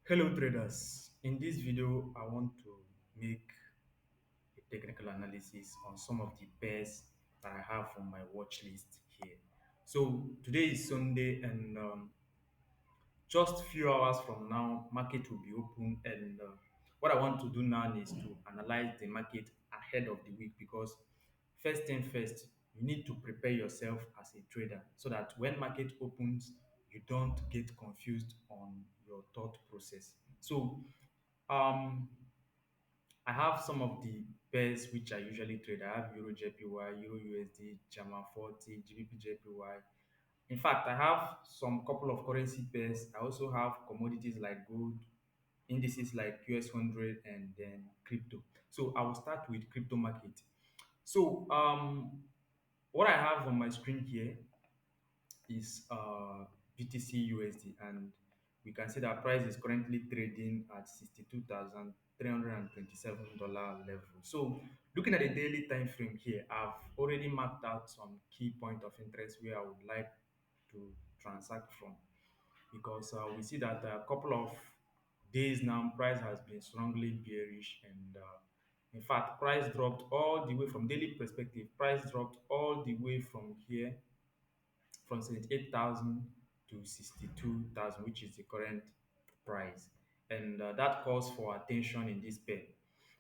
Hello traders, in this video I want to make a technical analysis on some of the pairs that I have on my watch list here. So today is Sunday and just few hours from now market will be open and what I want to do now is to analyze the market ahead of the week because first thing first, you need to prepare yourself as a trader so that when market opens you don't get confused on your thought process. So um I have some of the pairs which I usually trade. I have Euro JPY, Euro USD, German 40, GBP JPY. In fact, I have some couple of currency pairs. I also have commodities like gold, indices like US 100, and then crypto. So I will start with crypto market. So what I have on my screen here is BTCUSD, and we can see that price is currently trading at $62,327 level. So looking at the daily time frame here, I've already marked out some key point of interest where I would like to transact from because we see that a couple of days now price has been strongly bearish and in fact price dropped all the way from daily perspective, price dropped all the way from here from 78,000 to 62,000, which is the current price. And that calls for attention in this pair.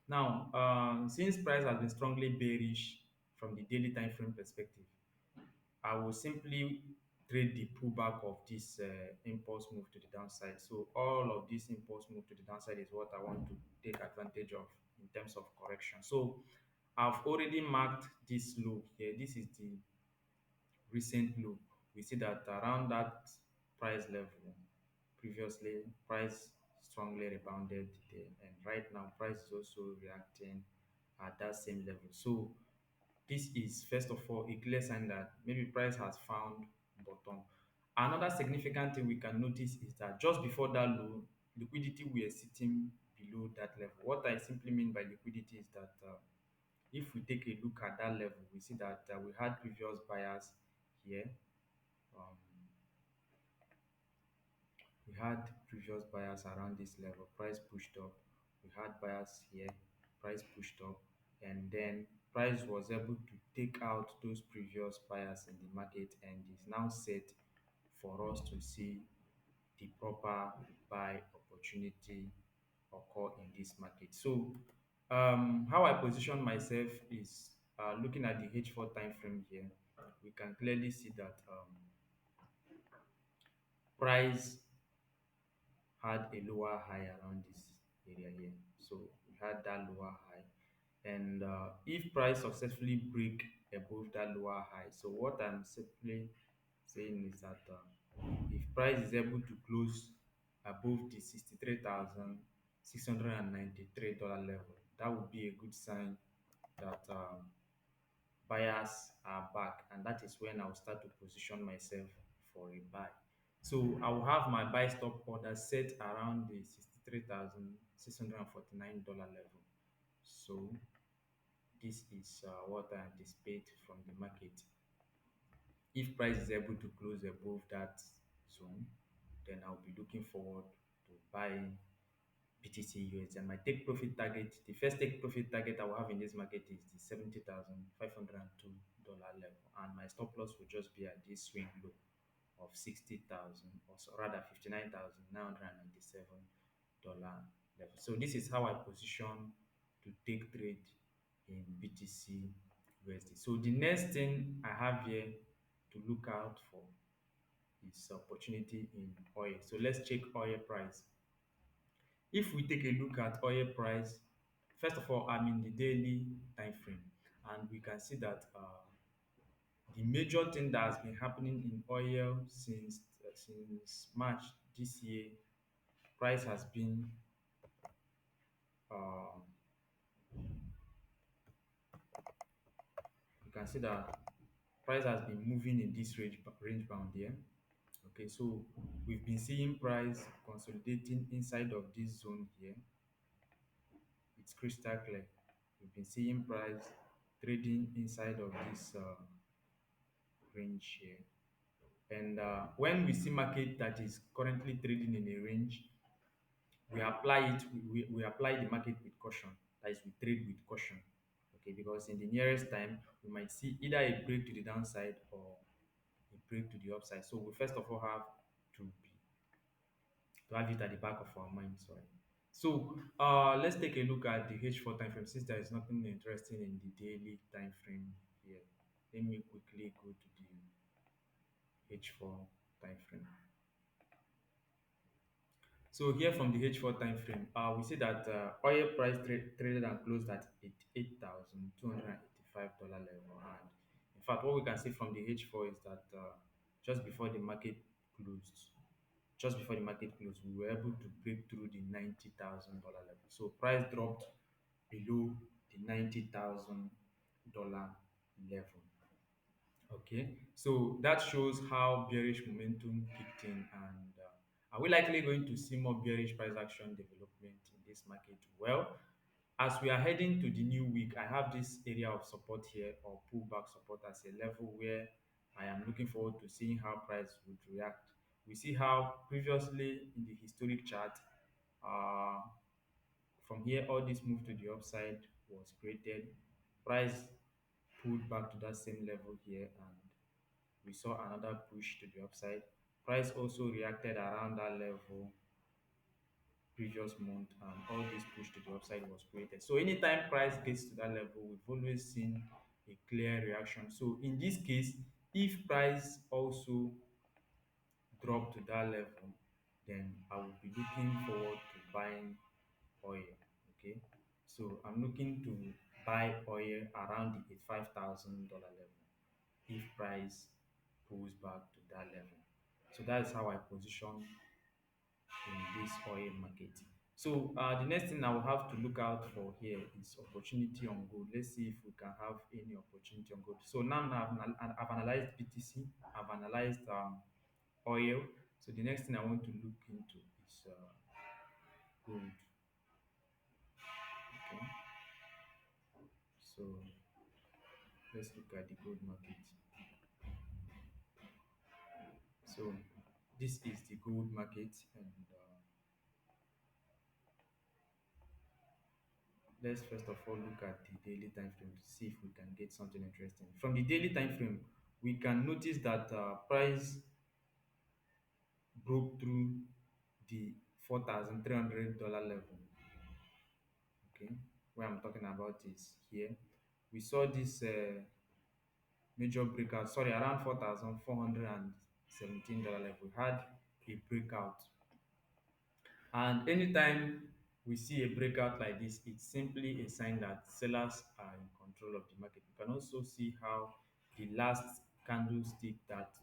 Now, since price has been strongly bearish from the daily time frame perspective, I will simply trade the pullback of this impulse move to the downside. So all of this impulse move to the downside is what I want to take advantage of in terms of correction. So I've already marked this low here. This is the recent low. We see that around that price level, previously price strongly rebounded there, and right now price is also reacting at that same level. So this is first of all a clear sign that maybe price has found bottom. Another significant thing we can notice is that just before that low, liquidity were sitting below that level. What I simply mean by liquidity is that if we take a look at that level, we see that we had previous buyers here. Um, we had previous buyers around this level, price pushed up. We had buyers here, price pushed up, and then price was able to take out those previous buyers in the market and is now set for us to see the proper buy opportunity occur in this market. So how I position myself is looking at the H4 time frame here. We can clearly see that price had a lower high around this area here. So we had that lower high. And if price successfully break above that lower high, so what I'm simply saying is that if price is able to close above the $63,693 level, that would be a good sign that buyers are back, and that is when I'll start to position myself for a buy. So I will have my buy stop order set around the $63,649 level. So this is what I anticipate from the market. If price is able to close above that zone, then I'll be looking forward to buying BTC USD. And my take profit target, the first take profit target I will have in this market is the $70,502 level. And my stop loss will just be at this swing low of 60,000, or so rather $59,997 level. So this is how I position to take trade in BTC USD. So the next thing I have here to look out for is opportunity in oil. So let's check oil price. If we take a look at oil price, first of all, I'm in the daily time frame, and we can see that the major thing that has been happening in oil since March this year, price has been uh, you can see that price has been moving in this range bound here. Okay, so we've been seeing price consolidating inside of this zone here. It's crystal clear. We've been seeing price trading inside of this range here. And when we see market that is currently trading in a range, we apply it, we apply the market with caution. That is, we trade with caution. Okay, because in the nearest time, we might see either a break to the downside or a break to the upside. So we first of all have to be to have it at the back of our mind. Sorry. So let's take a look at the H4 time frame since there is nothing interesting in the daily time frame here. Let me quickly go to the H4 time frame. So here from the H4 time frame, we see that oil price traded and closed at $88,285 level. And in fact, what we can see from the H4 is that just before the market closed, just before the market closed, we were able to break through the $90,000 level. So price dropped below the $90,000 level. Okay, so that shows how bearish momentum kicked in, and are we likely going to see more bearish price action development in this market? Well, as we are heading to the new week, I have this area of support here or pullback support as a level where I am looking forward to seeing how price would react. We see how previously in the historic chart, uh, from here, all this move to the upside was created. Price pulled back to that same level here, and we saw another push to the upside. Price also reacted around that level previous month, and all this push to the upside was created. So anytime price gets to that level, we've always seen a clear reaction. So in this case, if price also drop to that level, then I will be looking forward to buying oil. Okay, so I'm looking to buy oil around the $85,000 level if price pulls back to that level. So that's how I position in this oil market. So the next thing I will have to look out for here is opportunity on gold. Let's see if we can have any opportunity on gold. So now I've analyzed BTC, I've analyzed oil. So the next thing I want to look into is gold. Okay, so let's look at the gold market. So this is the gold market, and let's first of all look at the daily time frame to see if we can get something interesting. From the daily time frame, we can notice that price broke through the $4,300 level. Okay, where I'm talking about is here. We saw this major breakout, sorry, around $4,417 level. We had a breakout. And anytime we see a breakout like this, it's simply a sign that sellers are in control of the market. You can also see how the last candlestick that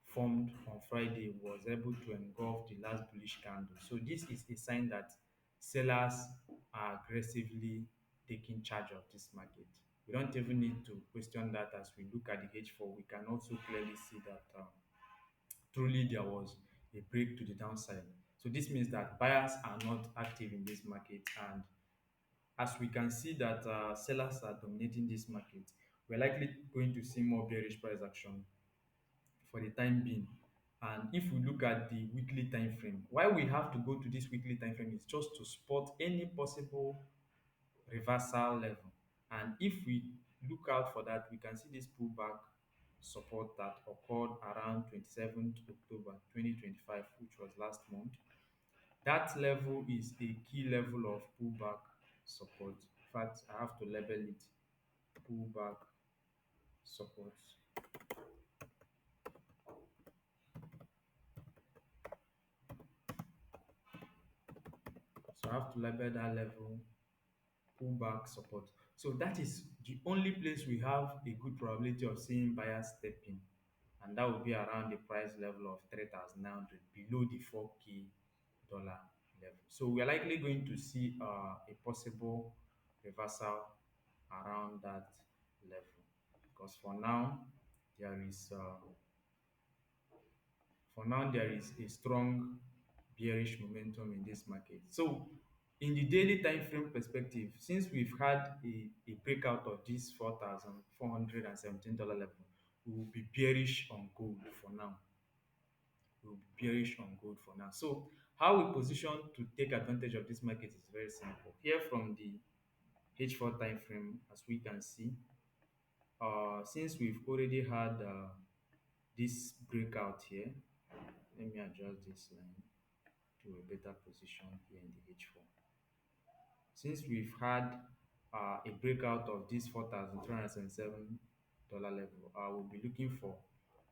formed on Friday was able to engulf the last bullish candle. So this is a sign that sellers are aggressively taking charge of this market. We don't even need to question that. As we look at the H4, we can also clearly see that truly there was a break to the downside. So this means that buyers are not active in this market, and as we can see that sellers are dominating this market, we're likely going to see more bearish price action for the time being. And if we look at the weekly time frame, why we have to go to this weekly time frame is just to spot any possible reversal level. And if we look out for that, we can see this pullback support that occurred around 27th October 2025, which was last month. That level is a key level of pullback support. In fact, I have to label it pullback support. So I have to label that level pullback support. So that is the only place we have a good probability of seeing buyers step in, and that will be around the price level of 3,900, below the 4K dollar level. So we are likely going to see a possible reversal around that level, because there is uh, for now there is a strong bearish momentum in this market. So in the daily time frame perspective, since we've had a breakout of this $4,417 level, we will be bearish on gold for now. We will be bearish on gold for now. So How we position to take advantage of this market is very simple. Here from the H4 time frame, as we can see, since we've already had this breakout here, let me adjust this line to a better position here in the H4. Since we've had a breakout of this $4,307 level, I will be looking for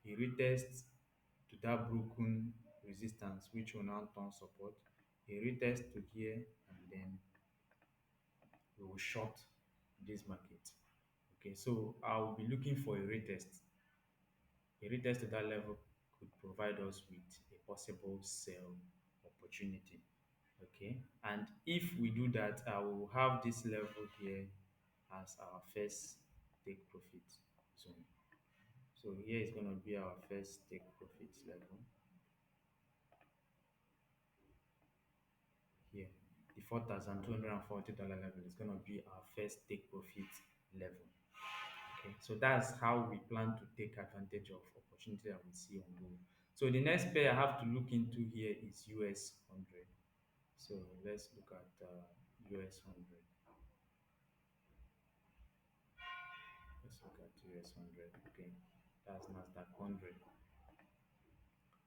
a retest to that broken resistance, which will now turn support, a retest to here, and then we will short this market. Okay, so I will be looking for a retest. A retest to that level could provide us with a possible sell opportunity. Okay, and if we do that, I will have this level here as our first take profit zone. So here is going to be our first take profit level here. The $4,240 level is going to be our first take profit level. Okay, so that's how we plan to take advantage of opportunity that we see on gold. So the next pair I have to look into here is US 100. So let's look at US 100. Let's look at US 100. Okay, that's NASDAQ 100.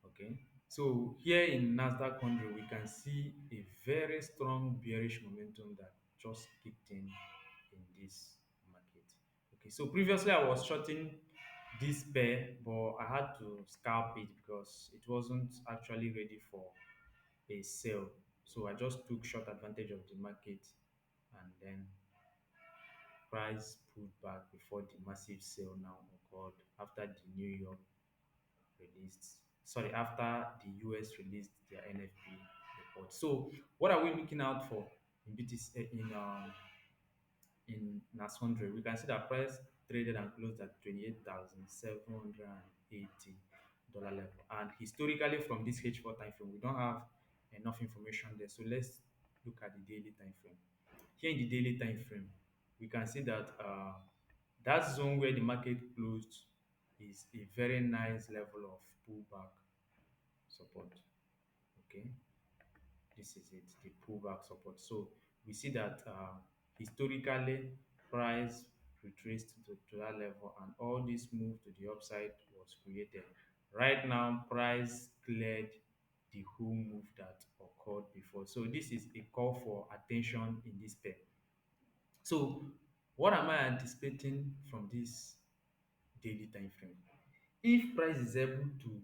Okay, so here in NASDAQ 100, we can see a very strong bearish momentum that just kicked in this market. Okay, so previously I was shorting this pair, but I had to scalp it because it wasn't actually ready for a sale. So I just took short advantage of the market, and then price pulled back before the massive sale now occurred after the New York released, sorry, after the US released their NFP report. So what are we looking out for in BTC in NAS 100? We can see that price traded and closed at $28,780 level. And historically from this H4 time frame, we don't have enough information there. So let's look at the daily time frame. Here in the daily time frame, we can see that that zone where the market closed is a very nice level of pullback support. Okay, this is it, the pullback support. So we see that historically price retraced to that level, and all this move to the upside was created. Right now price cleared the whole move that occurred before. So this is a call for attention in this pair. So what am I anticipating from this daily time frame? If price is able to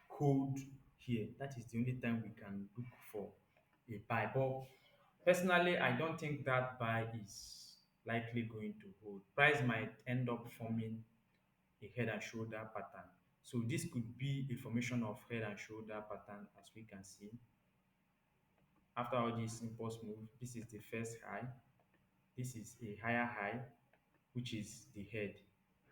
hold here, that is the only time we can look for a buy. But personally, I don't think that buy is likely going to hold. Price might end up forming a head and shoulder pattern. So this could be a formation of head and shoulder pattern, as we can see. After all this impulse move, this is the first high. This is a higher high, which is the head.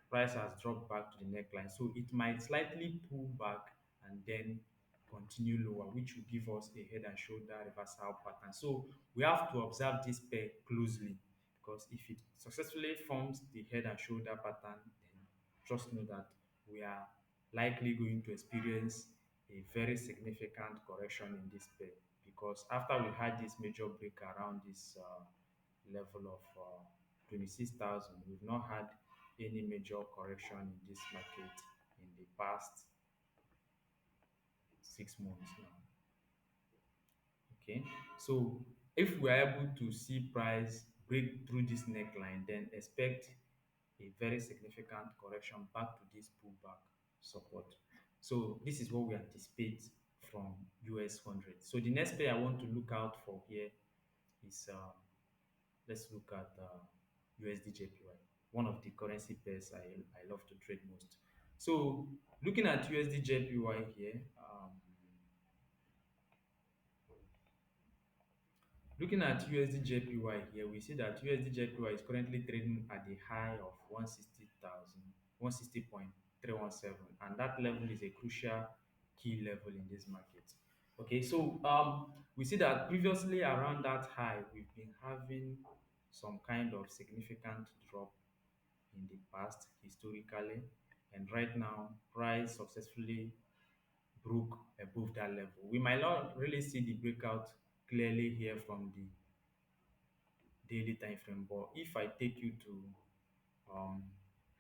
Price has dropped back to the neckline. So it might slightly pull back and then continue lower, which will give us a head and shoulder reversal pattern. So we have to observe this pair closely, because if it successfully forms the head and shoulder pattern, then just know that we are likely going to experience a very significant correction in this pair, because after we had this major break around this level of 26,000, we've not had any major correction in this market in the past 6 months now. Okay, so if we are able to see price break through this neckline, then expect a very significant correction back to this pullback support. So this is what we anticipate from US 100. So the next pair I want to look out for here is let's look at USD JPY, one of the currency pairs I love to trade most. So looking at USD JPY here, looking at USD JPY here, we see that USD JPY is currently trading at the high of 160,000, 160.317, and that level is a crucial key level in this market. Okay, so we see that previously around that high, we've been having some kind of significant drop in the past historically, and right now price successfully broke above that level. We might not really see the breakout clearly here from the daily time frame, but if I take you to um,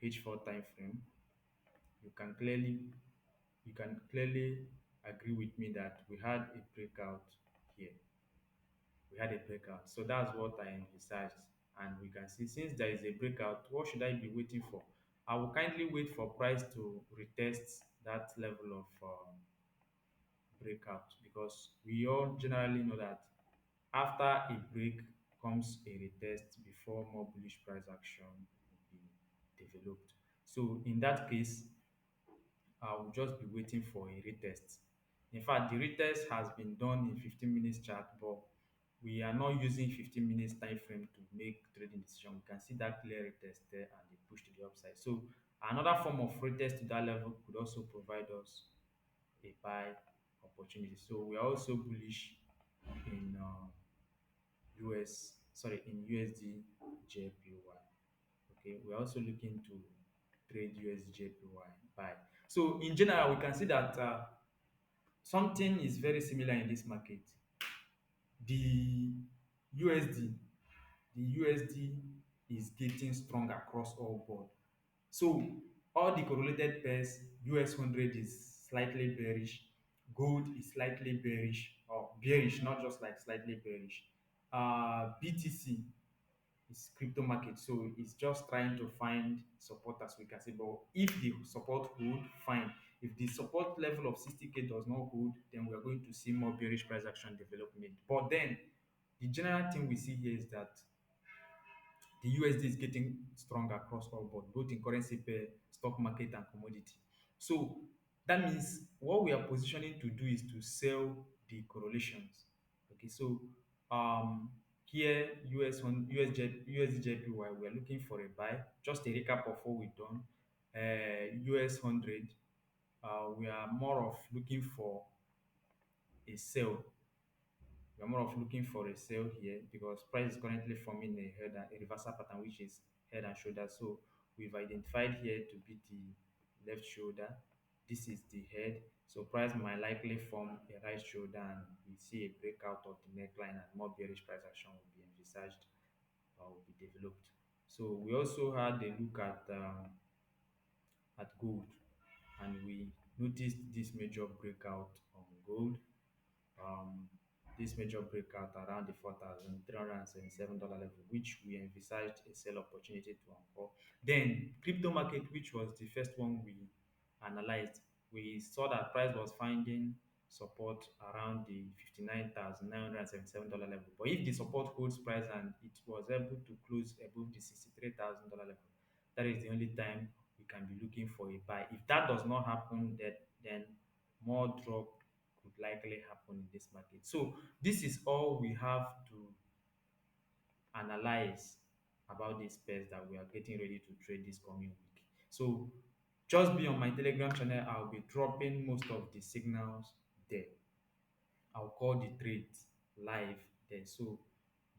H4 time frame, you can clearly you can clearly agree with me that we had a breakout here. We had a breakout. So that's what I envisaged. And we can see since there is a breakout, what should I be waiting for? I will kindly wait for price to retest that level of breakout, because we all generally know that after a break comes a retest before more bullish price action will be developed. So in that case, I will just be waiting for a retest. In fact, the retest has been done in 15 minutes chart, but we are not using 15 minutes time frame to make trading decision. We can see that clear retest there and they push to the upside. So another form of retest to that level could also provide us a buy opportunity. So we are also bullish in in USD JPY. Okay, we're also looking to trade USD JPY buy. So in general, we can see that something is very similar in this market. The USD, the USD is getting strong across all board. So all the correlated pairs, US 100 is slightly bearish, gold is slightly bearish or bearish, not just like slightly bearish. BTC is crypto market, so it's just trying to find support as we can say. But if the support hold, fine. If the support level of 60K does not hold, then we are going to see more bearish price action development. But then the general thing we see here is that the USD is getting strong across all board, both in currency pair, stock market, and commodity. So that means what we are positioning to do is to sell the correlations. Okay, so here USDJPY, we are looking for a buy. Just a recap of what we've done. US 100, we are more of looking for a sell. We're more of looking for a sell here because price is currently forming a reversal pattern, which is head and shoulder. So we've identified here to be the left shoulder. This is the head. So price might likely form a right shoulder, and we see a breakout of the neckline, and more bearish price action will be envisaged or will be developed. So we also had a look at gold, and we noticed this major breakout on gold. um, this major breakout around the $4,377 level, which we envisaged a sell opportunity to occur. Then crypto market, which was the first one we analyzed, we saw that price was finding support around the $59,977 level. But if the support holds price and it was able to close above the $63,000 level, that is the only time we can be looking for a buy. If that does not happen, then more drop could likely happen in this market. So this is all we have to analyze about these pairs that we are getting ready to trade this coming week. So just be on my Telegram channel. I'll be dropping most of the signals there. I'll call the trades live there. So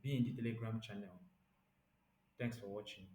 be in the Telegram channel. Thanks for watching.